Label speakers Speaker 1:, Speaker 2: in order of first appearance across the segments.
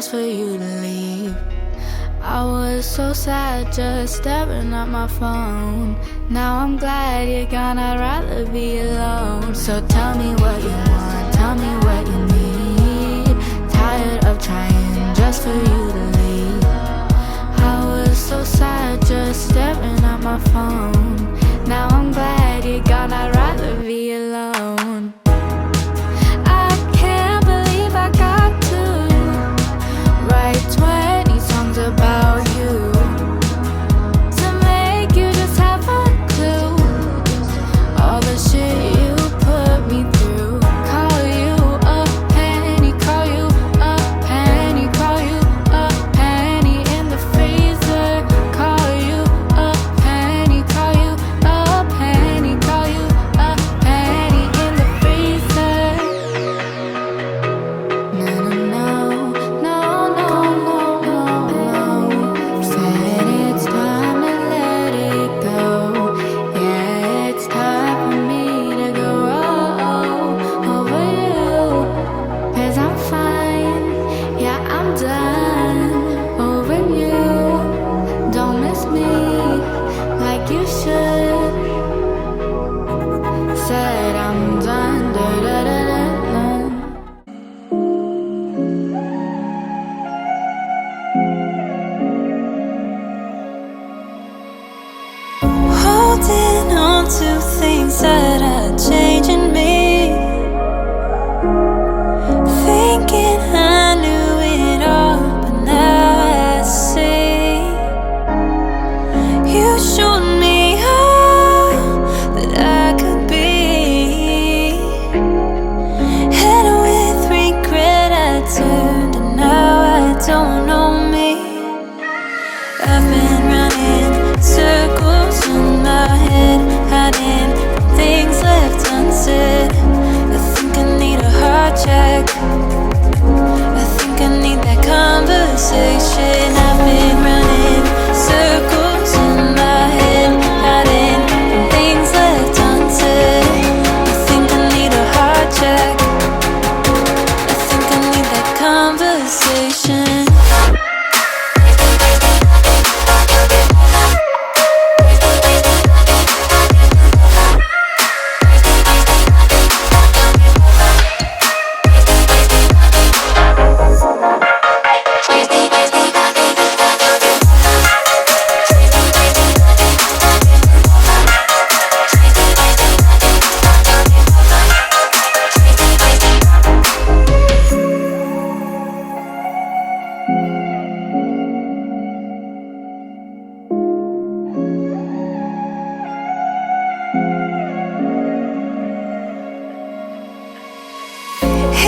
Speaker 1: just for you to leave. I was so sad just staring at my phone. Now I'm glad you're gone, I'd rather be alone. So tell me what you want, tell me what you need. Tired of trying just for you to leave. I was so sad just staring at my phone. Now I'm glad you're gone, I'd rather be alone. I can't believe I got to write 20 songs about you to make you just have a clue all the shit you put me through. Call you a penny, call you a penny, call you a penny in the freezer. Call you a penny, call you a penny, call you a penny in the freezer. No, no, no, no, no, no, no. Said it's time to let it go. Yeah, it's time for me to go over you. 'Cause I'm fine, yeah, I'm done over you. Don't miss me like you should. Said I'm done, da da da da da.
Speaker 2: Holding on to things that are changing me. Thinking I knew it all, but now I see. You showed me all that I could be. And with regret I turned, and now I don't know me. I've been running circles in my head, hiding things left unsaid. I think I need a heart check. I think I need that conversation. I've been running circles in my head, hiding things left unsaid. I think I need a heart check. I think I need that conversation.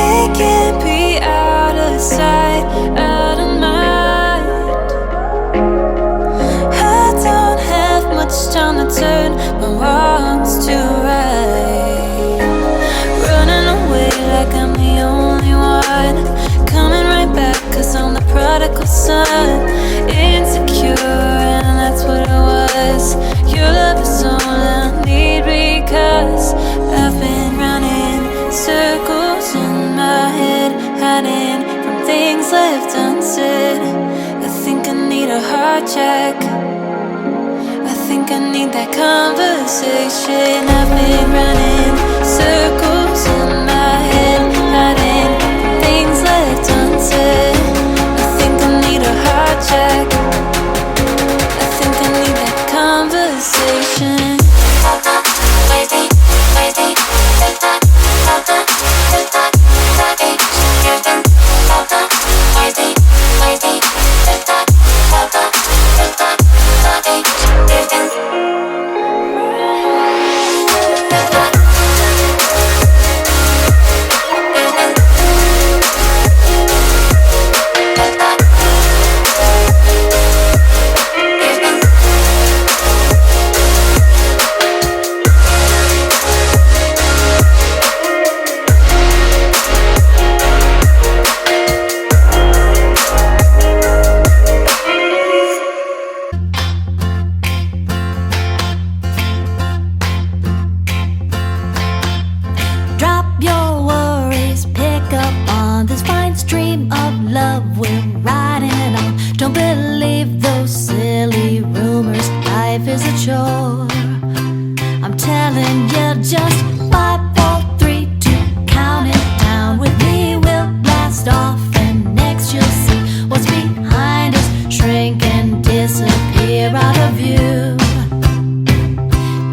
Speaker 2: It can't be out of sight, out of mind. I don't have much time to turn my wrongs to right. Running away like I'm the only one. Coming right back 'cause I'm the prodigal son. Insecure, and that's what I was. Your love is all I need because I've been running circles in my head, hiding from things left unsaid. I think I need a heart check. I think I need that conversation. I've been running circles in my head, hiding from things left unsaid. I think I need a heart check. I think I need that conversation. a chore. I'm telling you, just 5, 4, 3, 2, count it down. With me we'll blast off, and next you'll see what's behind us shrink and disappear out of view.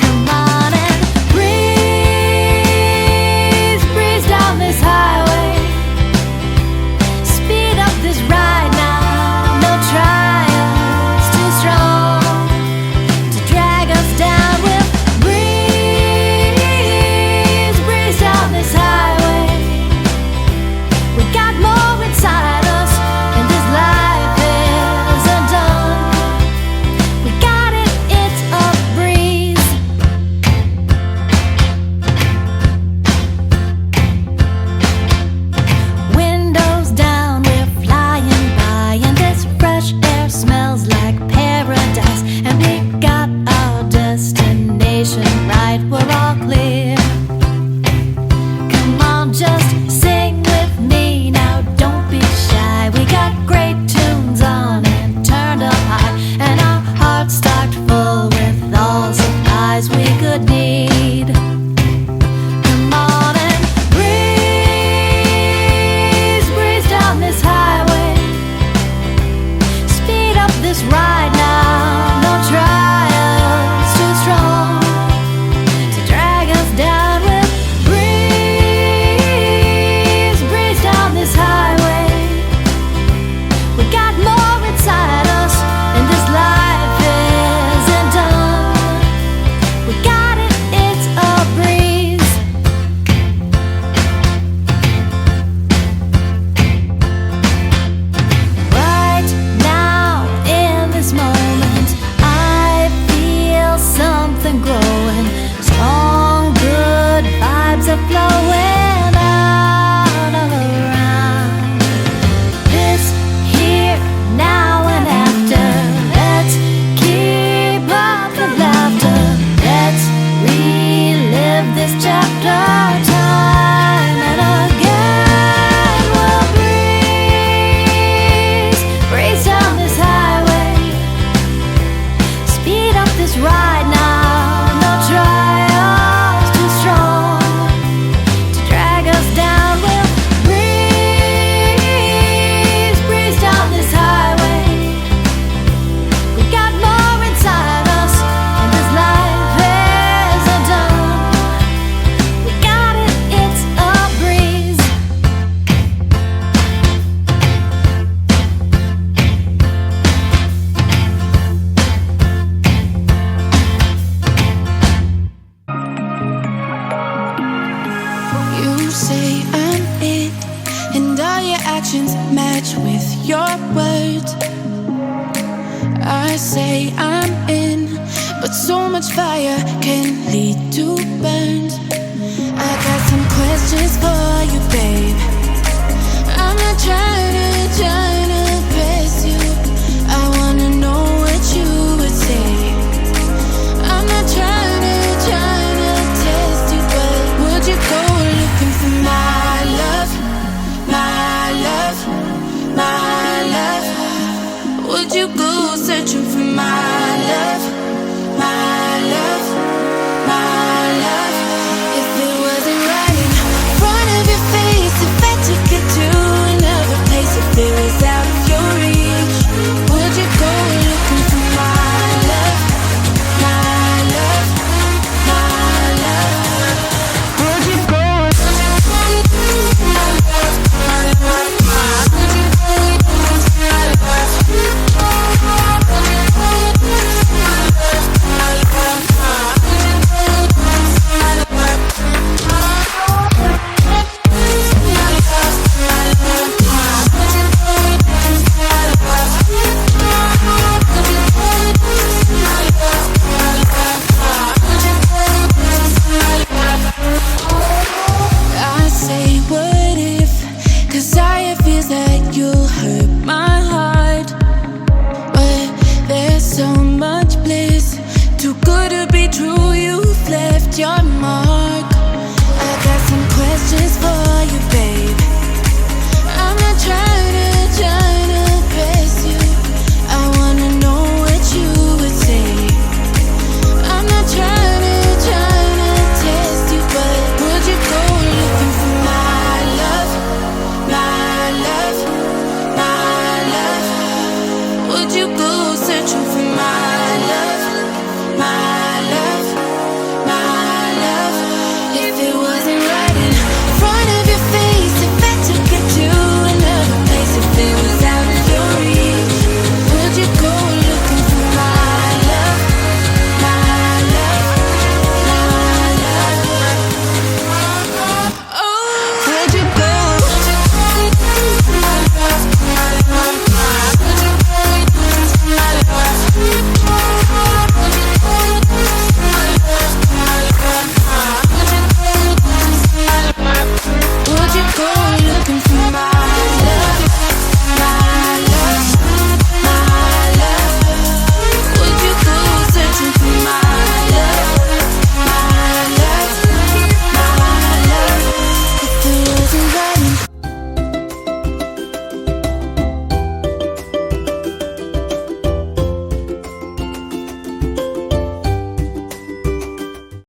Speaker 2: Come on and breeze, breeze down this highway. Speed up this ride now, no trials too strong to drag us down. We'll breeze, breeze down this highway. We got more inside us, and this life isn't done. We got it, it's a breeze. Windows down, we're flying by, and this fresh air smells like paradise. And we got our destination right, we're all clear. Come on, just sing with me now, don't be shy. We got great tunes on and turned up high, and our hearts stocked full with all supplies we could need. Come on and breeze, breeze down this highway. Speed up this ride now, no trials too strong to drag us down. With breeze, breeze down this highway. We got more inside us, and this life isn't done. We got it, it's a breeze. Right now, in this moment, I feel something growing. Strong, good vibes are flowing out all around. This here, now and after. Let's keep up the laughter. Let's relive this chapter time and again. We'll breeze, breeze down this highway. Speed up this ride now, no trials too strong to drag us down. We'll breeze, breeze down this highway. We got more inside us, and this life isn't done. We got it, it's a breeze.
Speaker 1: You say I'm in, and all your actions match with your words. I say I'm in, but so much fire can lead to burns. I got some questions for you, babe. I'm not trying to impress you. I wanna know what you would say. I'm not trying to test you, but would you go looking for my love, my love, my love? Would you go searching for my love, my love, my love? If it wasn't right in front of your face, if I took it to another place, if it was out of your reach, would you go looking for my love, my love, my love? Would you go?
Speaker 2: left your mark. I got some questions for